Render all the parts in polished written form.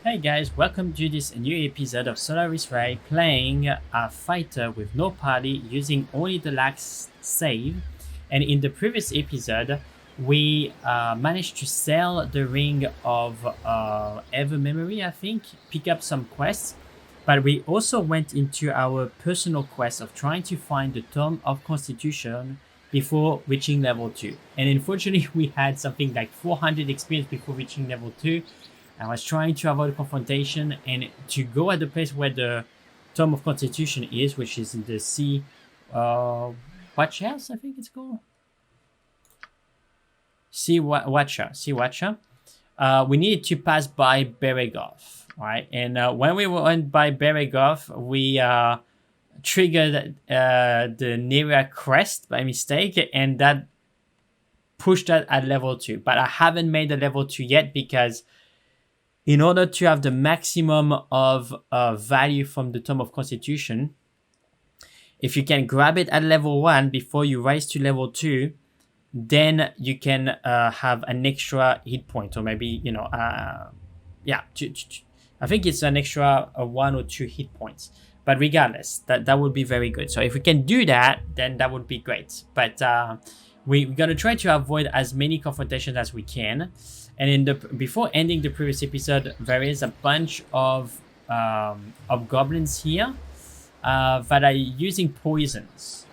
Hey guys, welcome to this new episode of Solaris Ray playing a fighter with no party using only the last save. And in the previous episode, we managed to sell the ring of Ever Memory, I think, pick up some quests. But we also went into our personal quest of trying to find the Tome of Constitution before reaching level 2. And unfortunately, we had something like 400 experience before reaching level 2. I was trying to avoid confrontation and to go at the place where the Tome of Constitution is, which is in the Sea Watch House, I think it's called. Sea Watcher. We needed to pass by Beregoth, right? And when we went by Beregoth, we triggered the Nera crest by mistake, and that pushed that at level 2. But I haven't made the level 2 yet because in order to have the maximum of value from the Tome of Constitution, if you can grab it at level 1 before you rise to level 2, then you can have an extra hit point, or maybe, I think it's an extra 1 or 2 hit points. But regardless, that would be very good. So if we can do that, then that would be great. But we're going to try to avoid as many confrontations as we can. And before ending the previous episode, there is a bunch of goblins here that are using poisons.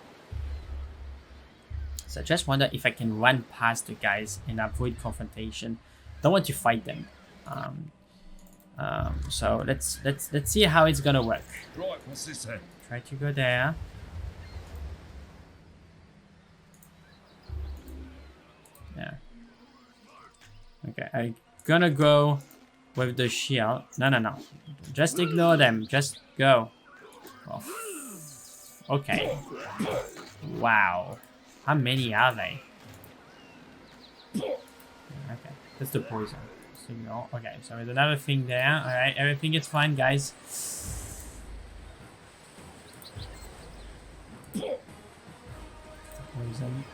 So I just wonder if I can run past the guys and avoid confrontation. Don't want to fight them. So let's see how it's gonna work. Right, what's this then? Try to go there. Yeah. Okay, I'm gonna go with the shield. No. Just ignore them. Just go. Oh. Okay. Wow. How many are they? Okay, that's the poison. Signal. Okay, so there's another thing there. Alright, everything is fine, guys. Poison.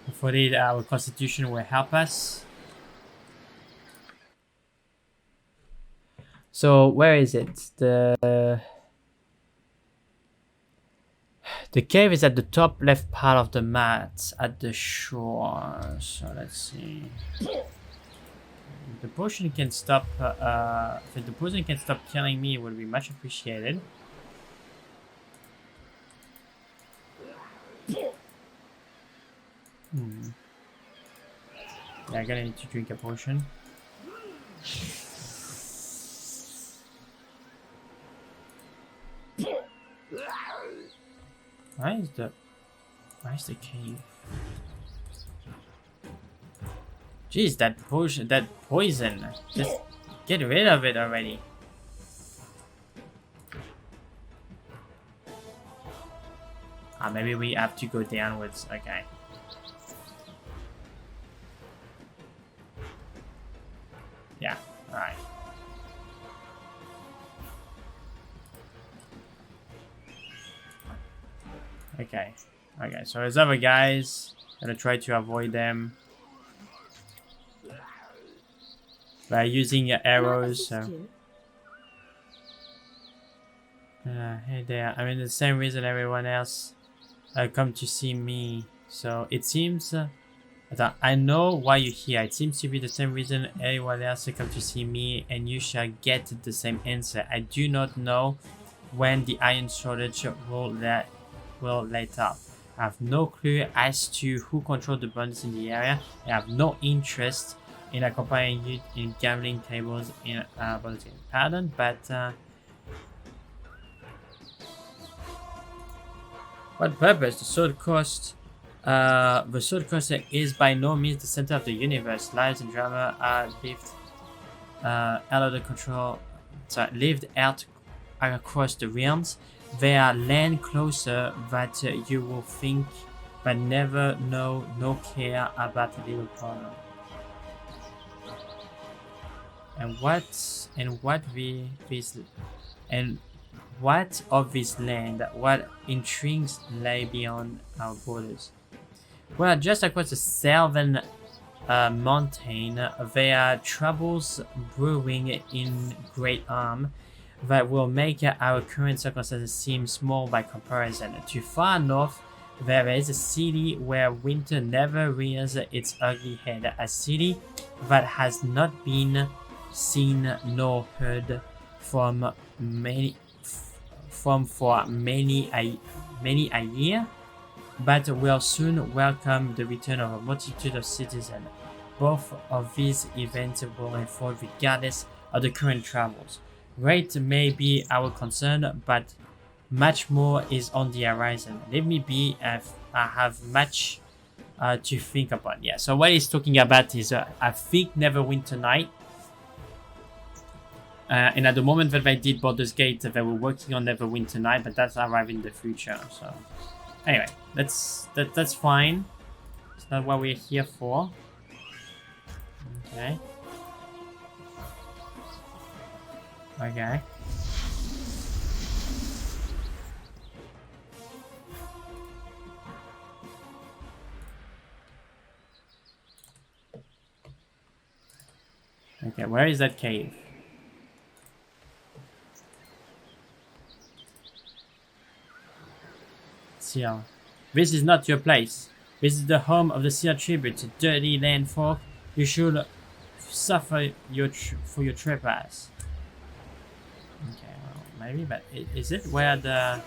Hopefully our constitution will help us. So where is it? The cave is at the top left part of the mat at the shore. So let's see. If the potion can stop if the poison can stop killing me, it would be much appreciated. Yeah, I'm gonna need to drink a potion. Where's the cave? Jeez, that poison. Just get rid of it already. Maybe we have to go downwards. Okay. Yeah, alright. Okay, so there's other guys. Gonna try to avoid them by using arrows. So. Hey there. I mean, the same reason everyone else come to see me. So it seems that I know why you're here. It seems to be the same reason everyone else come to see me, and you shall get the same answer. I do not know when the iron shortage will let up. I have no clue as to who controls the bonds in the area. I have no interest in accompanying you in gambling tables in Baldur. Pardon, but what purpose? The sword coast is by no means the center of the universe. Lives and drama are lived out across the realms. They are land closer that you will think, but never know, no care about a little corner. what of this land, what intrigues lay beyond our borders. Well, just across the southern mountain, there are troubles brewing in great arm that will make our current circumstances seem small by comparison. Too far north, there is a city where winter never rears its ugly head, a city that has not been seen nor heard from for many a year, but will soon welcome the return of a multitude of citizens. Both of these events will unfold regardless of the current troubles. Great may be our concern, but much more is on the horizon. Let me be, I have much to think about. Yeah, so what he's talking about is, I think Neverwinter Night. And at the moment that they did Baldur's Gate, they were working on Neverwinter Night, but that's arriving in the future. So, anyway, that's fine. It's not what we're here for. Okay. Okay. Okay, where is that cave? Seal. This is not your place. This is the home of the Seal tribute, dirty land folk. You should suffer for your trespass. Okay, well, maybe, but is it where the...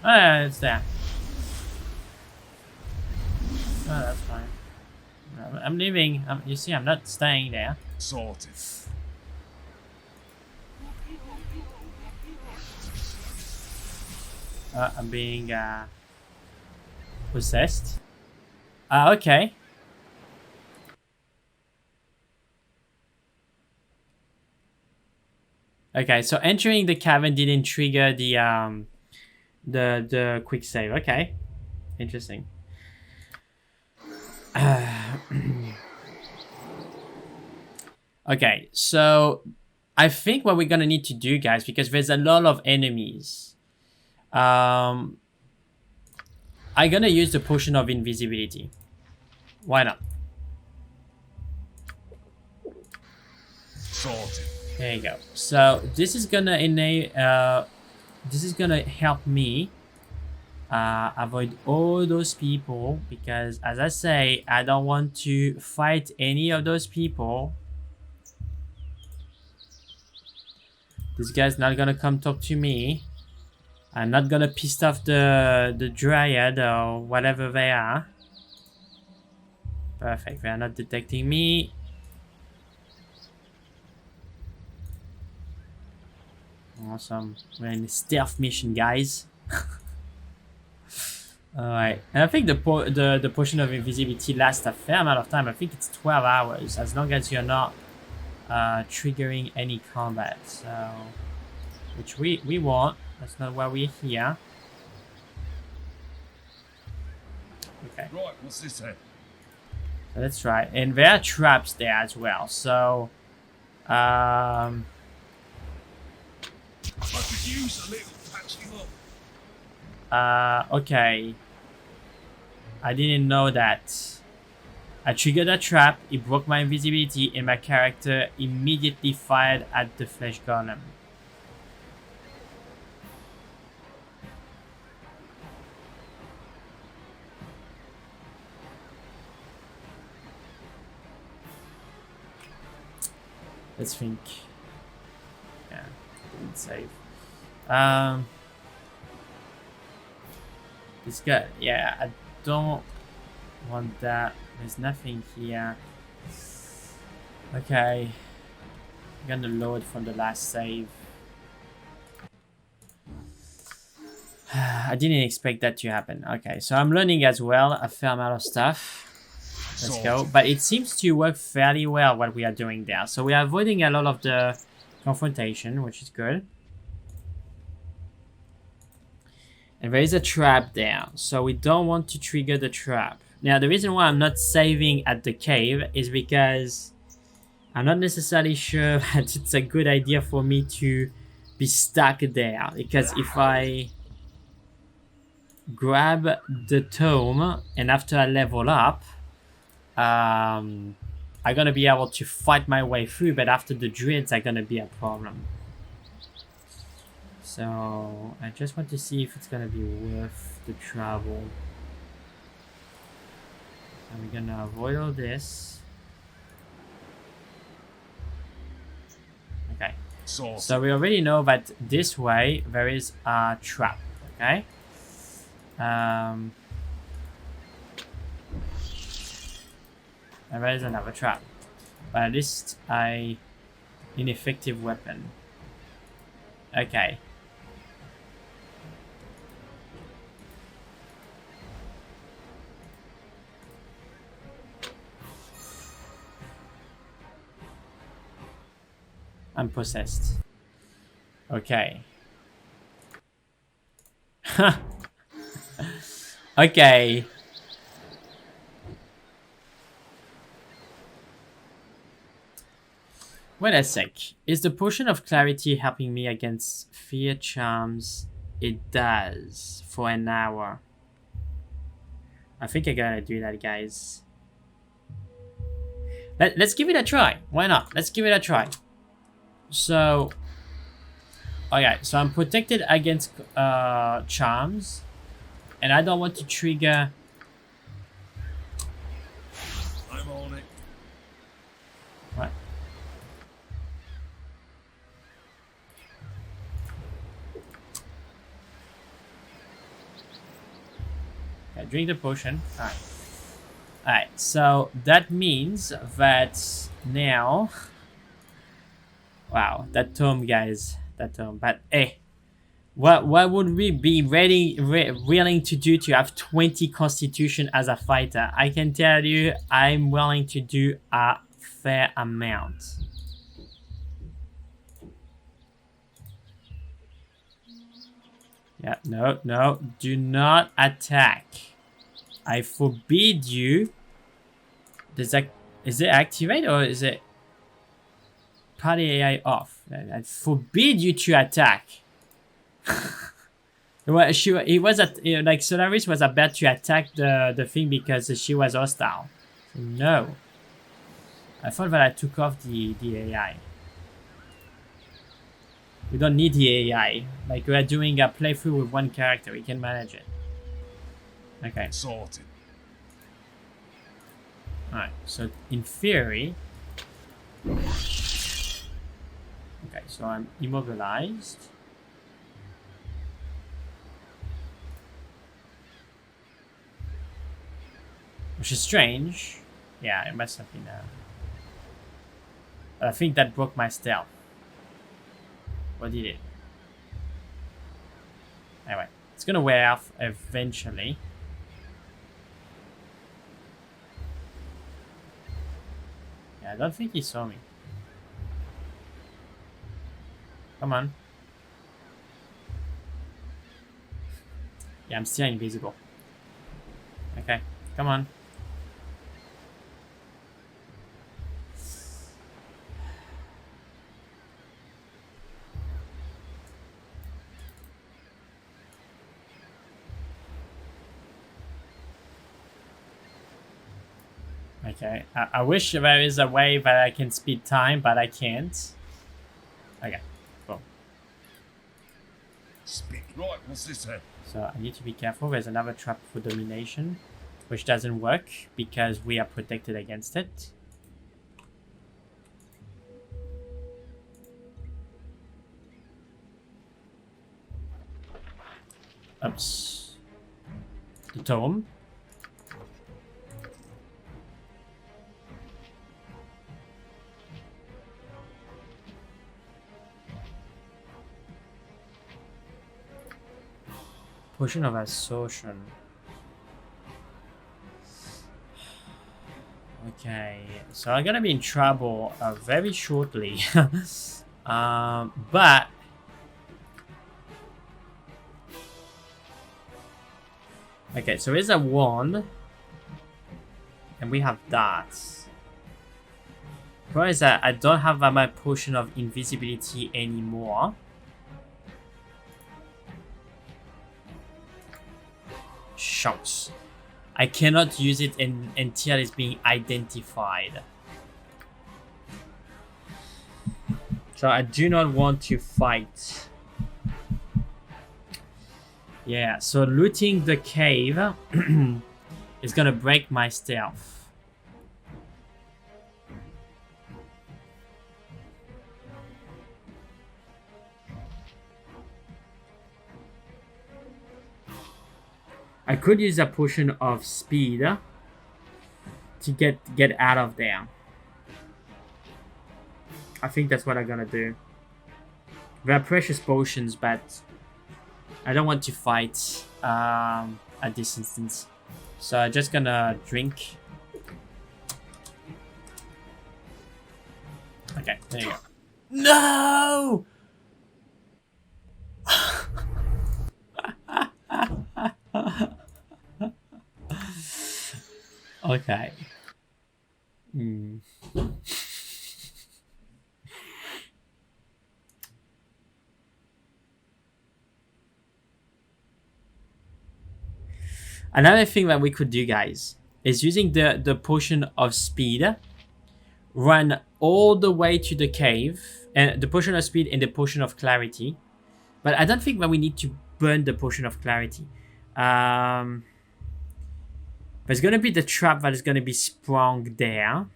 Oh, yeah, it's there. Oh, that's fine. I'm leaving. You see, I'm not staying there. Sorted. I'm being possessed. Okay. Okay, so entering the cavern didn't trigger the quick save. Okay, interesting. Okay, so I think what we're gonna need to do, guys, because there's a lot of enemies. I'm gonna use the potion of invisibility. Why not? Sorted. There you go. So this is gonna help me avoid all those people, because as I say, I don't want to fight any of those people. This guy's not gonna come talk to me. I'm not gonna piss off the dryad or whatever they are. Perfect, they are not detecting me. Awesome, we're in a stealth mission, guys. Alright, and I think the potion of invisibility lasts a fair amount of time. I think it's 12 hours, as long as you're not triggering any combat. So, which we won't. That's not why we're here. Okay. Right, what's this then? So let's try. And there are traps there as well. So, I could use a little patching up. okay. I didn't know that. I triggered a trap, it broke my invisibility, and my character immediately fired at the flesh golem. Let's think. Yeah, didn't save. It's good. Yeah, I don't want that. There's nothing here. Okay. I'm gonna load from the last save. I didn't expect that to happen. Okay, so I'm learning as well a fair amount of stuff. Let's go. But it seems to work fairly well what we are doing there. So we are avoiding a lot of the confrontation, which is good. And there is a trap there. So we don't want to trigger the trap. Now, the reason why I'm not saving at the cave is because I'm not necessarily sure that it's a good idea for me to be stuck there, because if I grab the tome and after I level up, I'm gonna be able to fight my way through, but after the druids are gonna be a problem. So I just want to see if it's gonna be worth the travel. And we're gonna avoid all this. Okay. So we already know that this way there is a trap. Okay. And there is another trap. But at least an ineffective weapon. Okay. I'm possessed. Okay. Okay. Wait a sec. Is the potion of clarity helping me against fear charms? It does. For an hour. I think I gotta do that, guys. Let's give it a try. Why not? Let's give it a try. So, okay, so I'm protected against charms, and I don't want to trigger. I'm on it. What? Okay, drink the potion. Alright. Alright, so that means that now. Wow, that tome, guys. That tome. But hey, what would we be willing to do to have 20 constitution as a fighter? I can tell you, I'm willing to do a fair amount. Yeah, no, do not attack. I forbid you. Is it activate or is it party AI off? I forbid you to attack. He was at, like Solaris was about to attack the thing because she was hostile. So no. I thought that I took off the AI. We don't need the AI. Like we are doing a playthrough with one character, we can manage it. Okay. Sorted. Alright, so in theory. Okay, so I'm immobilized. Which is strange. Yeah, it must have been but I think that broke my stealth. Or did it? Anyway, it's gonna wear off eventually. Yeah, I don't think he saw me. Come on. Yeah, I'm still invisible. Okay, come on. Okay, I wish there is a way that I can speed time, but I can't. Okay, cool. Speed. Right, what's this then? So I need to be careful. There's another trap for domination, which doesn't work because we are protected against it. Oops. The tome. Potion of Assortion. Okay, so I'm gonna be in trouble very shortly. But okay, so there's a wand, and we have darts. problem is that I don't have my potion of invisibility anymore. Shucks. I cannot use it until it's being identified. So I do not want to fight. Yeah, so looting the cave is gonna break my stealth. I could use a potion of speed to get out of there. I think that's what I'm gonna do. They're precious potions, but I don't want to fight at this instance. So I'm just gonna drink. Okay, there you go. No! Okay. Another thing that we could do, guys, is using the potion of speed, run all the way to the cave, and the potion of speed and the potion of clarity. But I don't think that we need to burn the potion of clarity. There's gonna be the trap that is gonna be sprung there.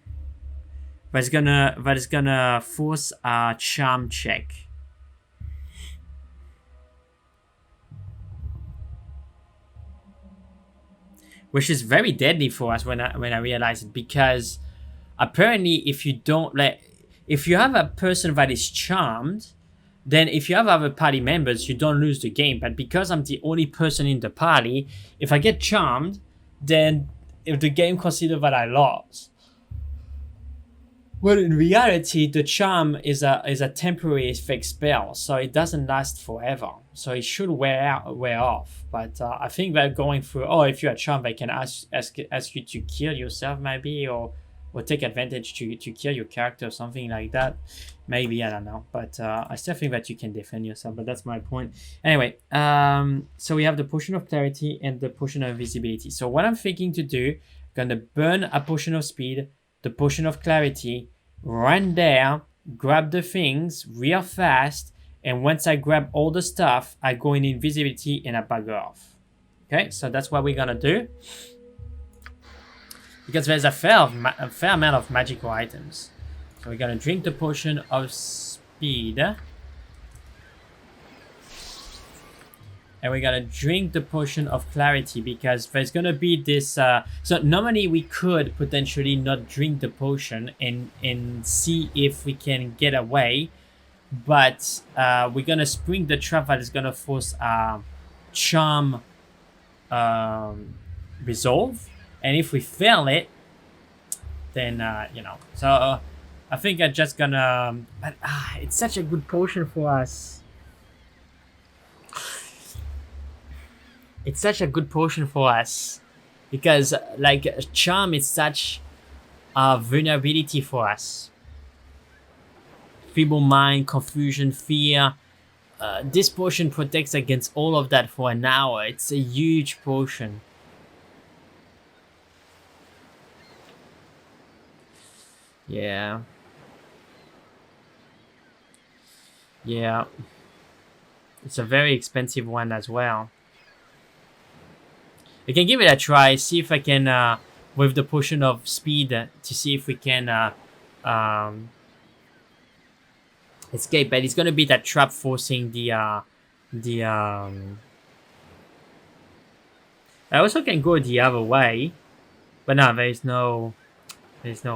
That is gonna force a charm check. Which is very deadly for us when I realize it, because apparently if you have a person that is charmed, then if you have other party members, you don't lose the game. But because I'm the only person in the party, if I get charmed, then if the game considers that I lost. Well, in reality, the charm is a temporary fake spell, so it doesn't last forever. So it should wear off. But I think that going through, if you're charmed, they can ask you to kill yourself, maybe, or take advantage to kill your character or something like that. Maybe, I don't know. But I still think that you can defend yourself, but that's my point. Anyway, so we have the potion of clarity and the potion of invisibility. So what I'm thinking to do, I'm gonna burn a potion of speed, the potion of clarity, run there, grab the things real fast, and once I grab all the stuff, I go in invisibility and I bugger off. Okay, so that's what we're gonna do. Because there's a fair amount of magical items. So we're gonna drink the potion of speed. And we're gonna drink the potion of clarity, because there's gonna be this... so normally we could potentially not drink the potion and see if we can get away. But we're gonna spring the trap that is gonna force charm resolve. And if we fail it, then, So I think I'm just gonna... But it's such a good potion for us. It's such a good potion for us, because like charm is such a vulnerability for us. Feeble mind, confusion, fear. This potion protects against all of that for an hour. It's a huge potion. Yeah. Yeah. It's a very expensive one as well. I can give it a try, see if I can, with the potion of speed, to see if we can escape. But it's gonna be that trap forcing I also can go the other way, but no, there's no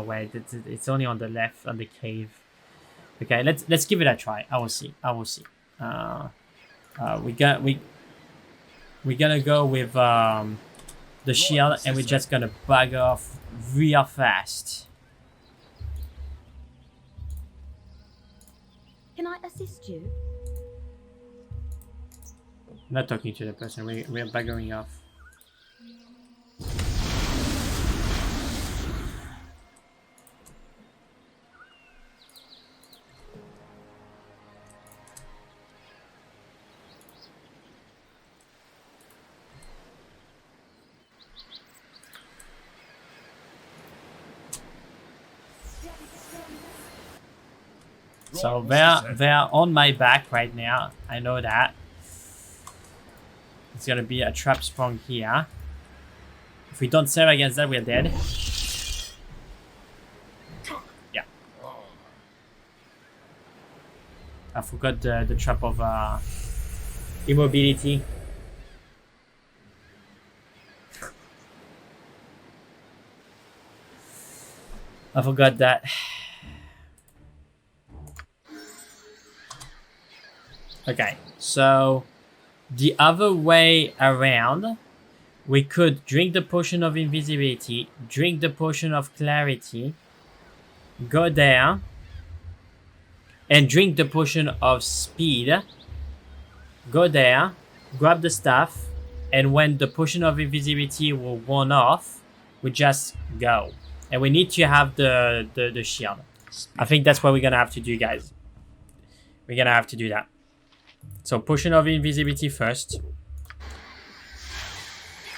way. It's only on the left, on the cave. Okay, let's give it a try. I will see. We're gonna go with the shield, and we're just gonna bug off real fast. Can I assist you? I'm not talking to the person, we're buggering off. So Right, they're on my back right now. I know that. It's gonna be a trap sprung here. If we don't save against that, we're dead. Yeah. I forgot the trap of immobility. I forgot that. Okay, so the other way around, we could drink the potion of invisibility, drink the potion of clarity, go there, and drink the potion of speed, go there, grab the staff, and when the potion of invisibility will worn off, we just go. And we need to have the shield. I think that's what we're gonna have to do, guys. We're gonna have to do that. So potion of invisibility first.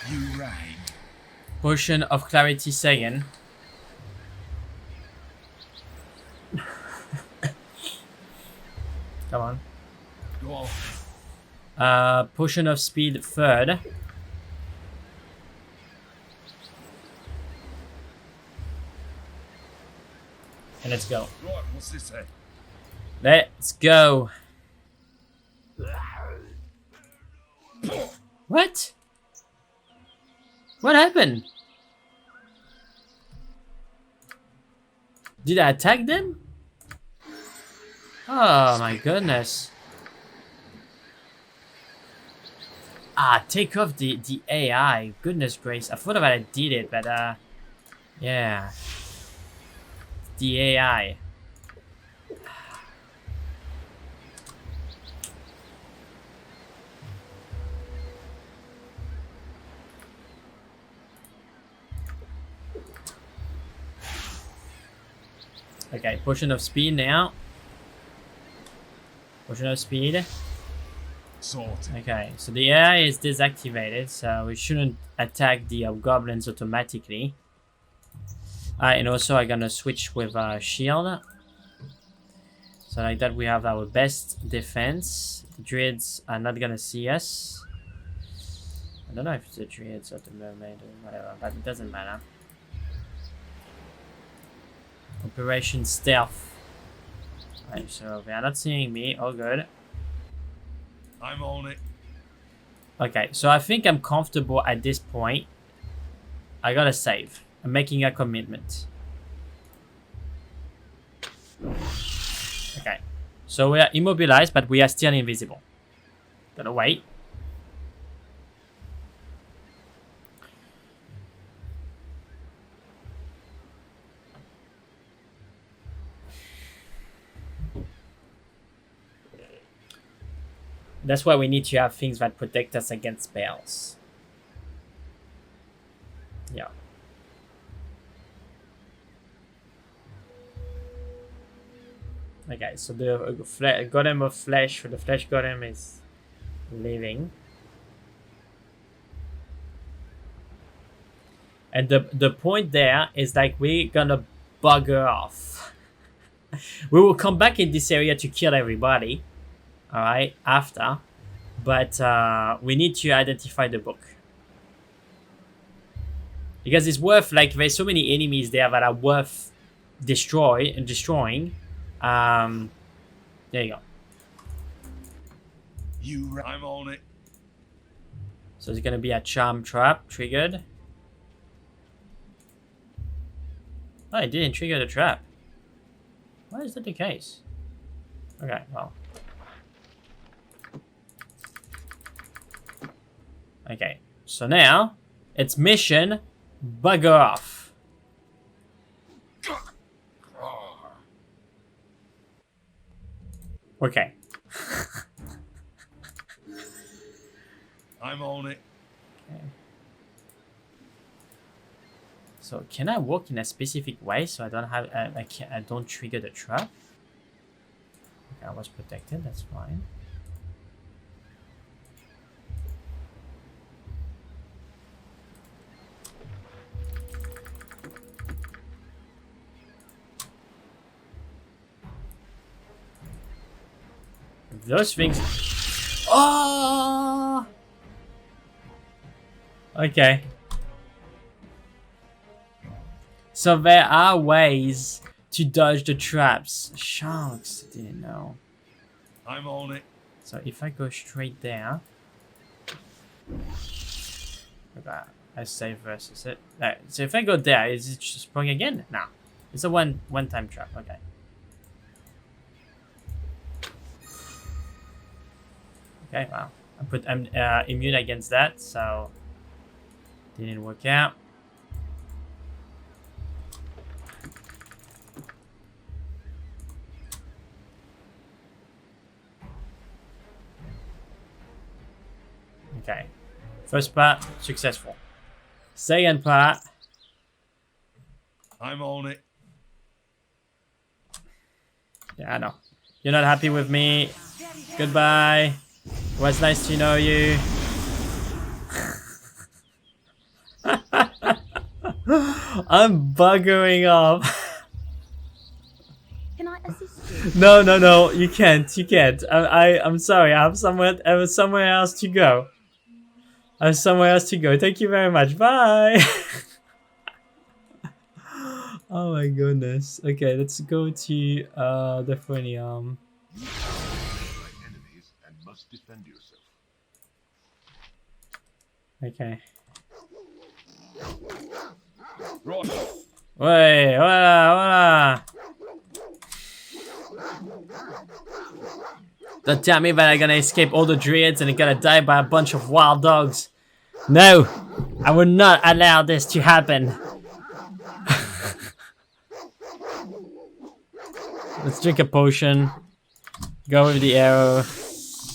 You rang. Potion of clarity second. Come on. Go on. Potion of speed third. And let's go. Right, what's this say? Let's go. What? What happened? Did I attack them? Oh my goodness. Ah, take off the AI. Goodness gracious. I thought about I did it, but yeah. The AI. Okay, potion of speed now. Potion of speed. Sorted. Okay, so the AI is deactivated, so we shouldn't attack the goblins automatically. And also I'm gonna switch with shield. So like that we have our best defense. The druids are not gonna see us. I don't know if it's the druids or the mermaid or whatever, but it doesn't matter. Operation Stealth. Right, so they are not seeing me. All good. I'm on it. Okay, so I think I'm comfortable at this point. I gotta save. I'm making a commitment. Okay, so we are immobilized, but we are still invisible. Gotta wait. That's why we need to have things that protect us against spells. Yeah. Okay, so the golem of flesh, the flesh golem is leaving. And the point there is like we're gonna bugger off. We will come back in this area to kill everybody. Alright, after. But we need to identify the book. Because it's worth, like, there's so many enemies there that are worth destroying. There you go. I'm on it. So it's gonna be a charm trap triggered. Oh, it didn't trigger the trap. Why is that the case? Okay, well. Okay, so now it's mission bugger off. Okay. I'm on it. Okay. So can I walk in a specific way so I don't have I don't trigger the trap? Okay, I was protected. That's fine. Those things. Oh. Okay. So there are ways to dodge the traps. Sharks, I didn't know. I'm on it. So if I go straight there. Okay, I save versus it. Right, so if I go there, is it just sprung again? No. It's a one-time trap, okay. Okay, wow. I'm immune against that, so didn't work out. Okay. First part, successful. Second part. I'm on it. Yeah, I know. You're not happy with me. Goodbye. It was nice to know you. I'm buggering off. Can I assist you? No. You can't. I'm sorry. I have somewhere else to go. Thank you very much. Bye. Oh my goodness. Okay, let's go to the Phrenium. Enemies and must defend yourself. Okay. Right. Wait, hola. Don't tell me that I'm gonna escape all the druids and I'm gonna die by a bunch of wild dogs. No, I will not allow this to happen. Let's drink a potion. Go with the arrow.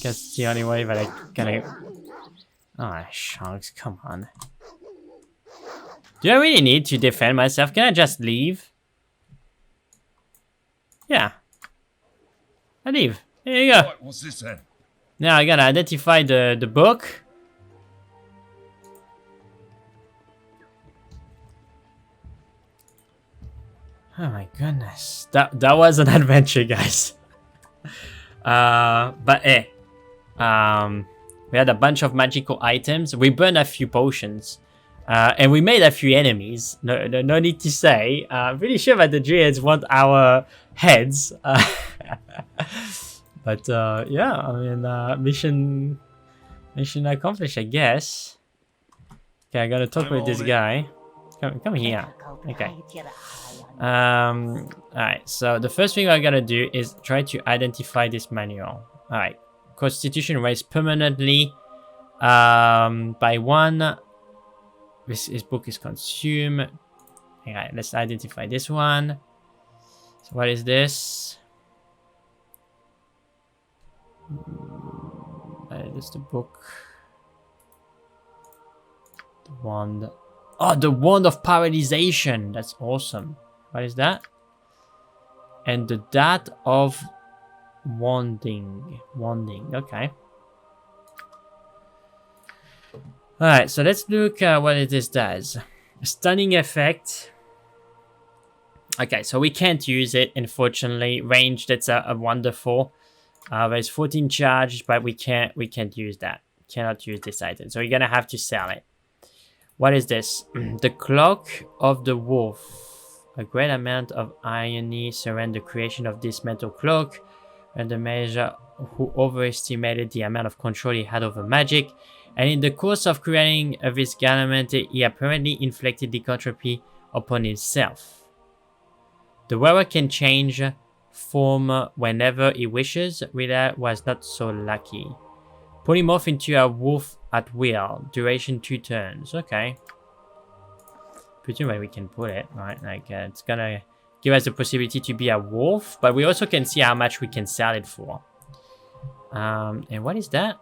Guess it's the only way that I gotta. Oh, sharks, come on. Do I really need to defend myself? Can I just leave? Yeah. I leave. Here you go. Right, what's this then? Now I gotta identify the book. Oh my goodness. That was an adventure, guys. But we had a bunch of magical items. We burned a few potions. And we made a few enemies. No need to say. I'm pretty sure that the druids want our heads. But yeah, I mean, mission accomplished, I guess. Okay, I gotta talk with this guy. Come here. Okay. Alright, so the first thing I gotta do is try to identify this manual. Alright. Constitution raised permanently by 1. This book is consumed. Alright, let's identify this one. So what is this? This is the book. The wand. Oh, the wand of paralyzation. That's awesome. What is that? And the dart of wanding. Okay. Alright, so let's look at what this does. Stunning effect. Okay, so we can't use it, unfortunately. Range, that's a wonderful. There's 14 charge, but we can't use that. Cannot use this item. So we're gonna have to sell it. What is this? The Cloak of the Wolf. A great amount of irony surround the creation of this metal cloak, and the Major who overestimated the amount of control he had over magic, and in the course of creating this garment, he apparently inflicted lycanthropy upon himself. The wearer can change form whenever he wishes. Rita was not so lucky. Polymorph into a wolf at will. Duration 2 turns. Okay. Presumably we can put it, right? Like it's gonna give us the possibility to be a wolf, but we also can see how much we can sell it for. And what is that?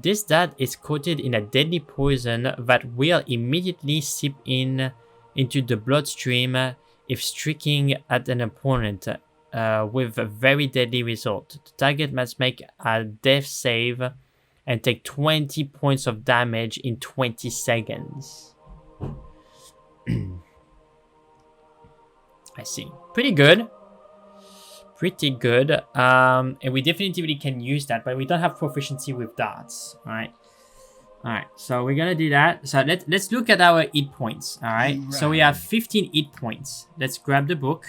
This dart is coated in a deadly poison that will immediately seep into the bloodstream if striking at an opponent with a very deadly result. The target must make a death save and take 20 points of damage in 20 seconds. I see. Pretty good. pretty good. And we definitively can use that, but we don't have proficiency with darts. All right. All right. So we're gonna do that. So let's look at our hit points. All right. So we have 15 hit points. Let's grab the book.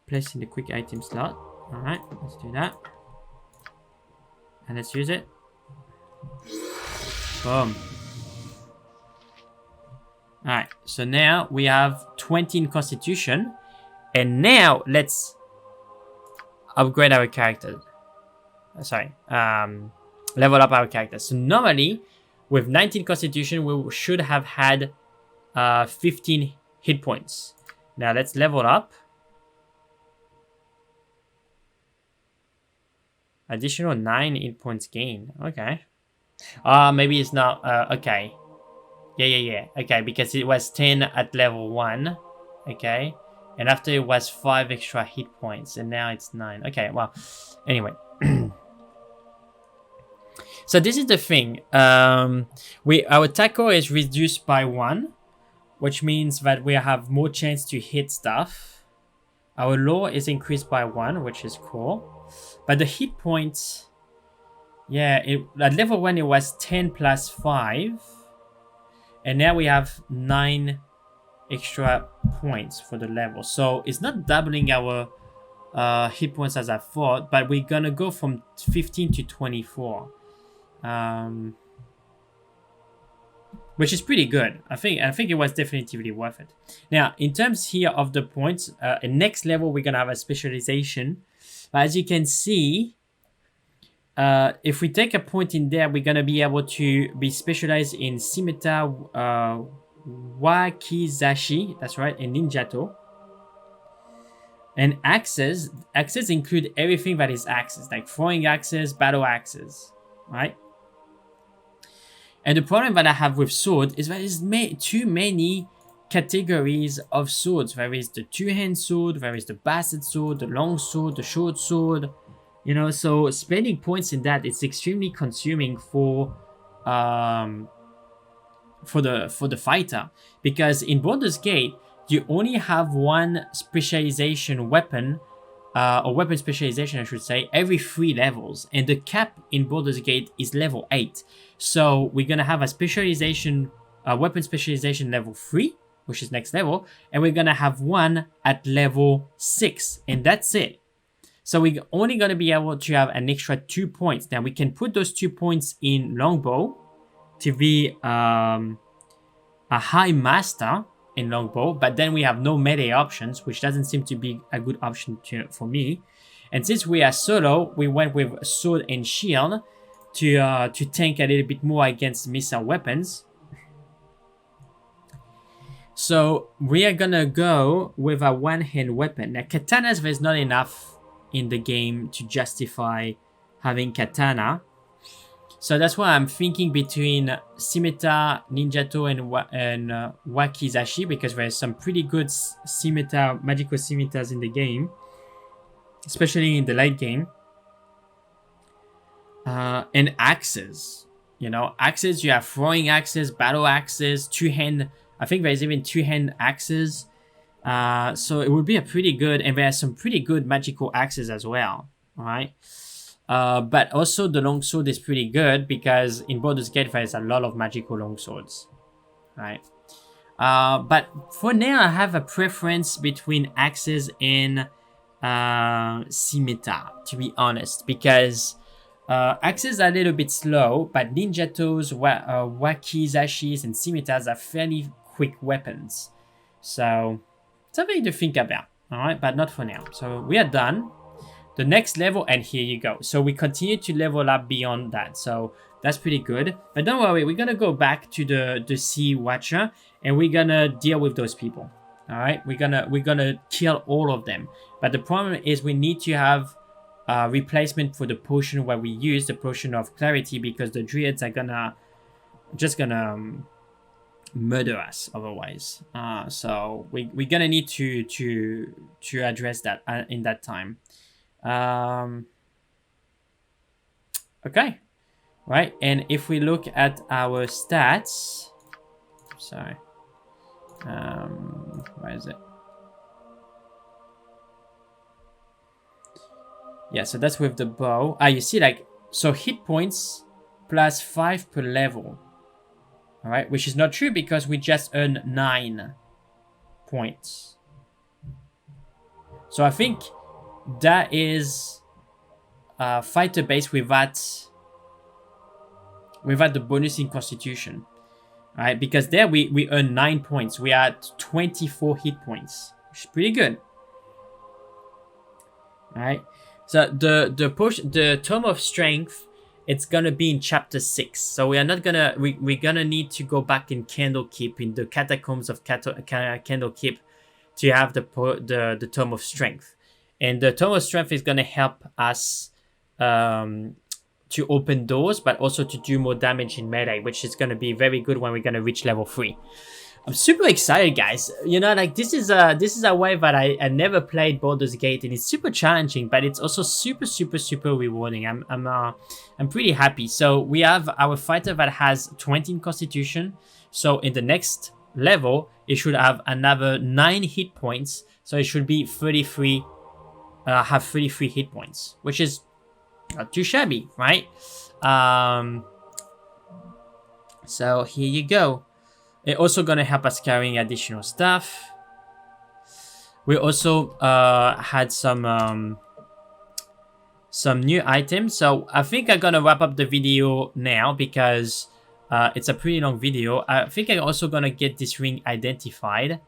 Place in the quick item slot. All right. Let's do that. And let's use it. Boom. Alright, so now we have 20 in Constitution. And now let's upgrade our character. Level up our character. So normally, with 19 Constitution, we should have had 15 hit points. Now let's level up. Additional 9 hit points gain. Okay. Maybe it's not. Okay. Yeah. Okay, because it was 10 at level 1. Okay. And after it was 5 extra hit points. And now it's 9. Okay, well. Anyway. So this is the thing. Our tackle is reduced by 1. Which means that we have more chance to hit stuff. Our lore is increased by 1, which is cool. But the hit points, yeah, at level 1 it was 10 plus 5. And now we have 9 extra points for the level. So it's not doubling our hit points as I thought, but we're gonna go from 15 to 24. Which is pretty good. I think it was definitively worth it. Now, in terms here of the points, next level we're gonna have a specialization. But as you can see, if we take a point in there, we're gonna be able to be specialized in Scimitar, Wakizashi, that's right, and Ninjato. And axes include everything that is axes, like throwing axes, battle axes, right? And the problem that I have with sword is that there's too many categories of swords. There is the two-hand sword, there is the bastard sword, the long sword, the short sword. You know, so spending points in that is extremely consuming for the fighter, because in Baldur's Gate you only have one specialization weapon, or weapon specialization I should say, every 3 levels, and the cap in Baldur's Gate is level 8. So we're gonna have a specialization, weapon specialization level 3, which is next level, and we're gonna have one at level 6, and that's it. So we're only gonna be able to have an extra 2 points. Now we can put those 2 points in longbow to be a high master in longbow, but then we have no melee options, which doesn't seem to be a good option for me. And since we are solo, we went with sword and shield to tank a little bit more against missile weapons. So we are gonna go with a one-hand weapon. Now katanas, there's not enough in the game to justify having katana. So that's why I'm thinking between Scimitar, Ninjato, and Wakizashi, because there's some pretty good scimitar, magical scimitars in the game, especially in the late game. And axes. You know, axes, you have throwing axes, battle axes, two-hand. I think there's even two-hand axes. So it would be a pretty good, and there are some pretty good magical axes as well. All right. But also the longsword is pretty good because in Baldur's Gate there's a lot of magical longswords, right? But for now I have a preference between axes and scimitar, to be honest, because axes are a little bit slow, but ninjatos, wakizashis, and scimitars are fairly quick weapons. So something to think about, all right? But not for now. So we are done. The next level, and here you go. So we continue to level up beyond that. So that's pretty good. But don't worry, we're gonna go back to the Sea Watcher, and we're gonna deal with those people. All right, we're gonna kill all of them. But the problem is we need to have a replacement for the potion where we use the potion of clarity, because the druids are just gonna murder us otherwise. So we're gonna need to address that in that time. Okay, right, and if we look at our stats, sorry, where is it? Yeah, so that's with the bow. You see, like, so hit points plus 5 per level. All right, which is not true because we just earned 9 points. So I think that is fighter base without the bonus in Constitution. All right, because there we earn 9 points. We are at 24 hit points, which is pretty good. All right, so the Tome of Strength, it's gonna be in chapter 6. So we are not gonna we're gonna need to go back in Candlekeep, in the catacombs of Candlekeep, to have the Tome of Strength. And the Tome of Strength is gonna help us to open doors, but also to do more damage in melee, which is gonna be very good when we're gonna reach level 3. I'm super excited, guys. You know, like, this is a way that I never played Baldur's Gate, and it's super challenging, but it's also super rewarding. I'm pretty happy. So we have our fighter that has 20 in Constitution. So in the next level, it should have another 9 hit points. So it should be 33. Have 33 hit points, which is not too shabby, right? So here you go. It's also gonna help us carrying additional stuff. We also had some new items. So I think I'm gonna wrap up the video now because it's a pretty long video. I think I'm also gonna get this ring identified.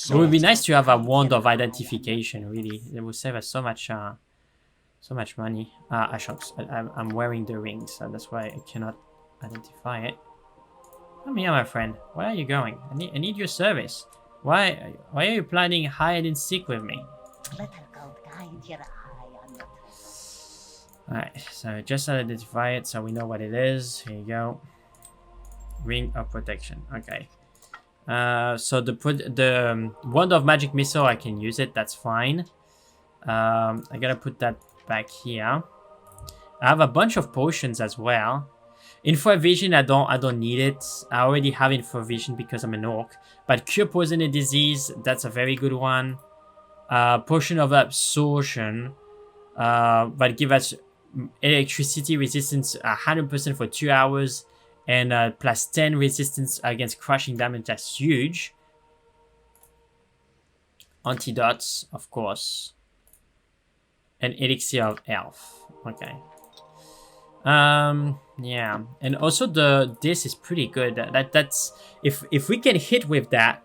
It would be nice to have a wand of identification. Really, it will save us so much money. I'm wearing the ring, so that's why I cannot identify it. Come here, my friend. Where are you going? I need your service. Why are you planning hide and seek with me? Alright, so just identify it so we know what it is. Here you go. Ring of protection. Okay. So the wand of magic missile, I can use it. That's fine. I gotta put that back here. I have a bunch of potions as well. Infrared vision, I don't need it. I already have infrared vision because I'm an orc. But cure poison and disease, that's a very good one. Potion of absorption, but give us electricity resistance 100% for 2 hours, and plus 10 resistance against crushing damage. That's huge. Antidotes, of course, and elixir of health. Okay. Yeah, and also this is pretty good. That's if we can hit with that,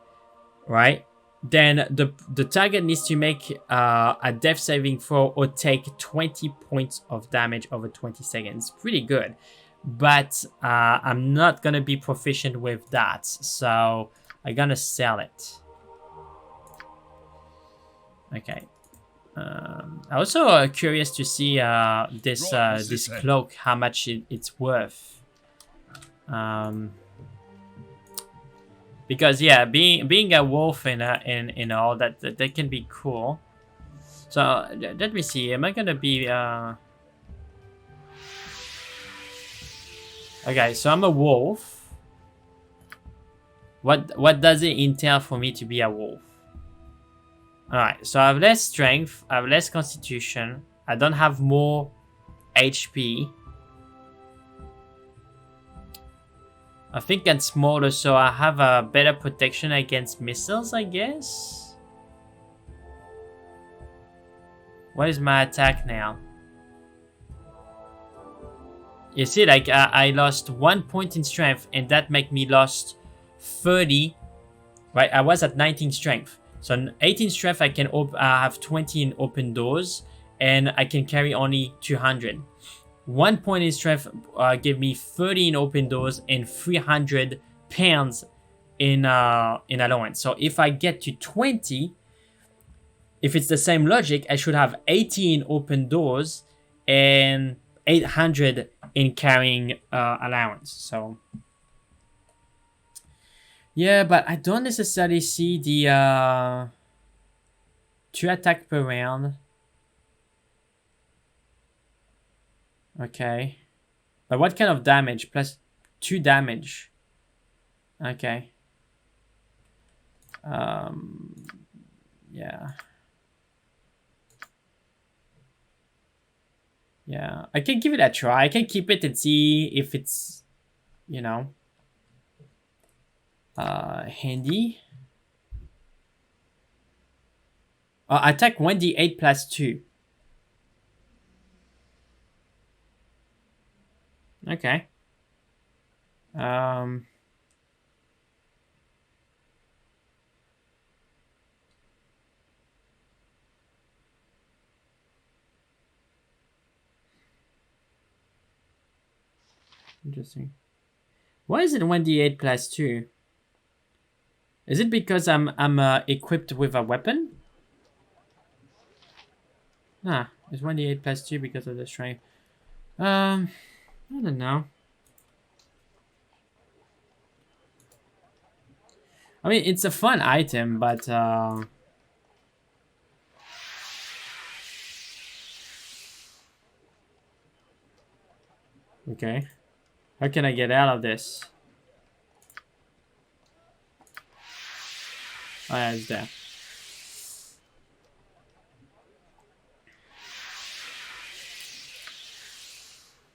right? Then the target needs to make a death saving throw or take 20 points of damage over 20 seconds. Pretty good, but I'm not gonna be proficient with that, so I'm gonna sell it. Okay. I'm also curious to see this cloak, how much it's worth. Because yeah, being a wolf and all that can be cool. So let me see. Am I gonna be Okay, so I'm a wolf. What does it entail for me to be a wolf? Alright, so I have less strength, I have less constitution, I don't have more HP. I think I'm smaller, so I have a better protection against missiles, I guess? What is my attack now? You see, like, I lost 1 point in strength, and that make me lost 30. Right, I was at 19 strength. So 18 strength, I can have 20 in open doors, and I can carry only 200. 1 point in strength give me 30 in open doors and 300 pounds in allowance. So if I get to 20, if it's the same logic, I should have 80 in open doors and 800 in carrying allowance. So yeah, but I don't necessarily see the 2 attack per round. Okay. But what kind of damage? Plus 2 damage. Okay. Yeah. Yeah, I can give it a try. I can keep it and see if it's, you know, handy. Attack 1d8 plus 2. Okay. Interesting. Why is it 1d8 plus 2? Is it because I'm equipped with a weapon? Ah, it's 1d8 plus 2 because of the strength. I don't know. I mean, it's a fun item, but okay. How can I get out of this? Oh, yeah, it's there.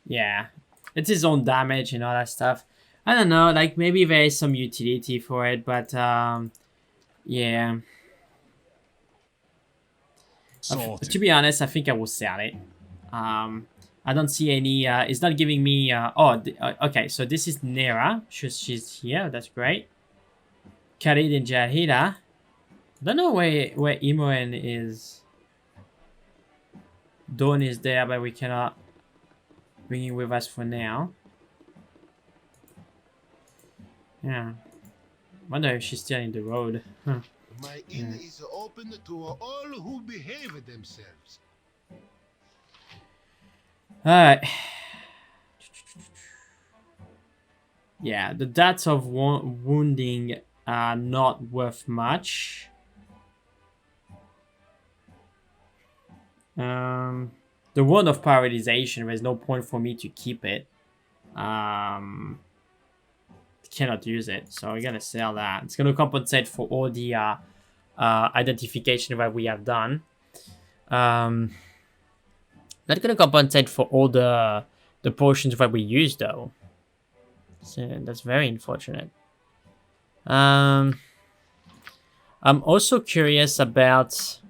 Yeah, it's his own damage and all that stuff. I don't know, like maybe there is some utility for it, but yeah. To be honest, I think I will sell it. I don't see any. It's not giving me. Okay. So this is Nera. She's here. That's great. Khalid and Jahida. I don't know where Imoen is. Dawn is there, but we cannot bring him with us for now. Yeah. Wonder if she's still in the road. Huh. My inn is open to all who behave themselves. Alright. Yeah, the deaths of wounding are not worth much. The wound of paralyzation, there's no point for me to keep it. Cannot use it, so we're gonna sell that. It's gonna compensate for all the identification that we have done. Not gonna compensate for all the potions that we used though. So that's very unfortunate. I'm also curious about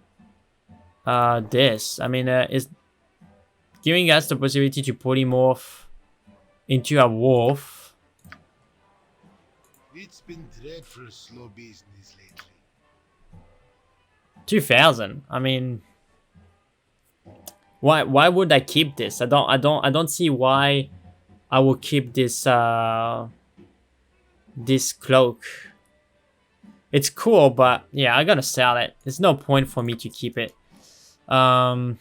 this. I mean, is giving us the possibility to polymorph into a wolf. It's been dreadful slow business lately. 2,000. I mean, why would I keep this? I don't see why I will keep this this cloak. It's cool, but yeah, I'm gonna sell it. There's no point for me to keep it. Yeah.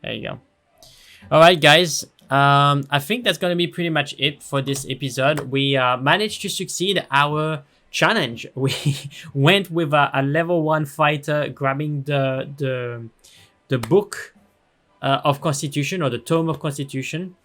There you go. Alright guys, I think that's gonna be pretty much it for this episode. We managed to succeed our challenge. We went with a level 1 fighter grabbing the book of Constitution, or the Tome of Constitution,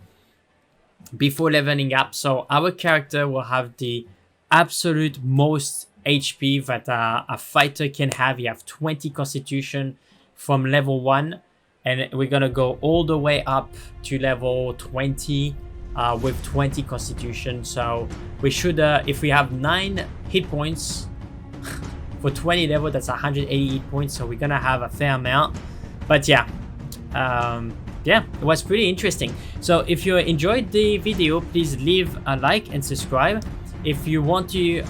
before leveling up. So our character will have the absolute most HP that a fighter can have. You have 20 Constitution from level 1, and we're gonna go all the way up to level 20 with 20 Constitution. So we should, if we have 9 hit points for 20 level, that's 188 points. So we're gonna have a fair amount. But yeah, yeah, it was pretty interesting. So if you enjoyed the video, please leave a like and subscribe. If you want to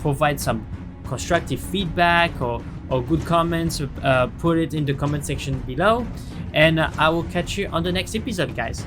provide some constructive feedback or good comments, put it in the comment section below, and I will catch you on the next episode, guys.